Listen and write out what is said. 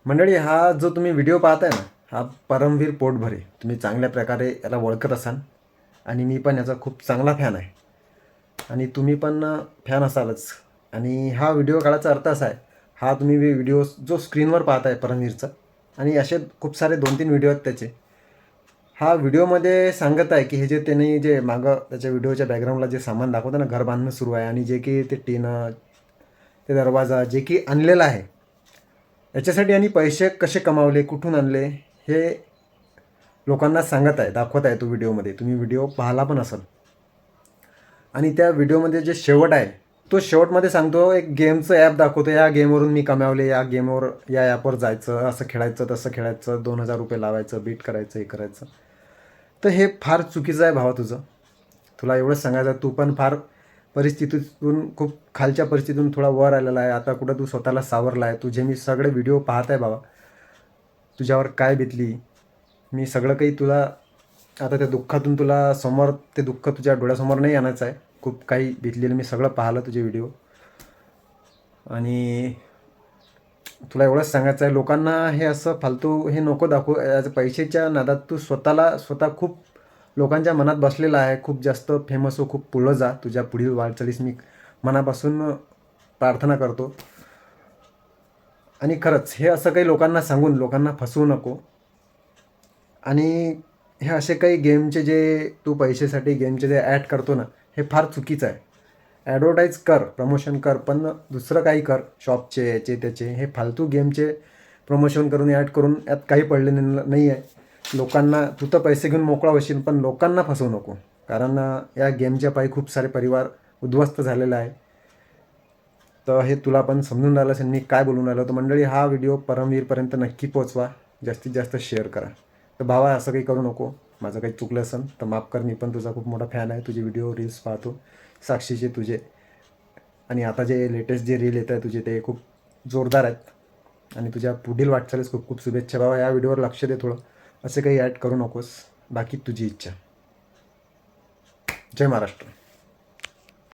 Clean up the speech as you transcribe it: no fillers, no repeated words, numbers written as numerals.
मंडळी, हा जो तुम्ही व्हिडिओ पाहताय ना, हा परमवीर पोटभरे तुम्ही चांगल्या प्रकारे याला ओळखत असाल आणि मी पण याचा खूप चांगला फॅन आहे आणि तुम्ही पण फॅन असालच. आणि हा व्हिडिओ काढायचा अर्थ असा आहे, हा तुम्ही व्हिडिओ जो स्क्रीनवर पाहताय परमवीरचा, आणि असे खूप सारे 2-3 व्हिडिओ आहेत त्याचे. हा व्हिडिओमध्ये सांगत आहे की हे जे त्यांनी जे मागं त्याच्या व्हिडिओच्या बॅकग्राऊंडला जे सामान दाखवतं ना, घर बांधणं सुरू आहे आणि जे की ते टीनं, ते दरवाजा जे की आणलेला आहे, याच्यासाठी आणि पैसे कसे कमावले, कुठून आणले, हे लोकांना सांगत आहे, दाखवत आहे तो व्हिडिओमध्ये. तुम्ही व्हिडिओ पाहिला पण असाल. आणि त्या व्हिडिओमध्ये जे शेवट आहे, तो शेवटमध्ये सांगतो, एक गेमचं ॲप दाखवतो, या गेमवरून मी कमावले, या गेमवर, या ॲपवर जायचं, असं खेळायचं, तसं खेळायचं, 2,000 रुपये लावायचं, बीट करायचं, हे करायचं. तर हे फार चुकीचं आहे भावा तुझं. तुला एवढंच सांगायचं, तू पण फार परिस्थितीतून, खूप खालच्या परिस्थितीतून थोडा वर आलेला आहे. आता कुठं तू स्वतःला सावरला आहे. तुझे मी सगळे व्हिडिओ पाहत आहे बाबा, तुझ्यावर काय बेतली, मी सगळं काही तुला, आता त्या दुःखातून तुला समोर, ते दुःख तुझ्या डोळ्यासमोर नाही आणायचं आहे. खूप काही बेतलेलं मी सगळं पाहिलं तुझे व्हिडिओ. आणि तुला एवढंच सांगायचं आहे, लोकांना हे असं फालतू हे नको दाखवू. पैशाच्या नादात तू स्वतः खूप लोकांच्या मनात बसलेला आहे. खूप जास्त फेमस हो, खूप पुढं जा, तुझ्या पुढील वाटचालीस मी मनापासून प्रार्थना करतो. आणि खरंच हे असं काही लोकांना सांगून लोकांना फसवू नको. आणि हे असे काही गेमचे जे तू पैशासाठी गेमचे जे ॲड करतो ना, हे फार चुकीचं आहे. ॲडव्हर्टाईज कर, प्रमोशन कर, पण दुसरं काही कर, शॉपचे, याचे त्याचे, हे फालतू गेमचे प्रमोशन करून, ॲड करून यात काही पडले नाही आहे. लोकांना, तू तर पैसे घेऊन मोकळा होशील, पण लोकांना फसवू नको. कारण या गेमच्या पायी खूप सारे परिवार उद्ध्वस्त झालेला आहे. तर हे तुला पण समजून राहिलं असेल मी काय बोलून राहिलो. तर मंडळी, हा व्हिडिओ परमवीरपर्यंत नक्की पोचवा, जास्तीत जास्त शेअर करा. तर भावा, असं काही करू नको. माझं काही चुकलं असेल तर माफ कर. मी पण तुझा खूप मोठा फॅन आहे. तुझे व्हिडिओ, रील्स पाहतो, साक्षीचे तुझे. आणि आता जे लेटेस्ट जे रील येत आहे तुझे, ते खूप जोरदार आहेत. आणि तुझ्या पुढील वाटचालीस खूप खूप शुभेच्छा बाबा. या व्हिडिओवर लक्ष दे थोडं, असे काही ॲड करू नकोस. बाकी तुझी इच्छा. जय महाराष्ट्र.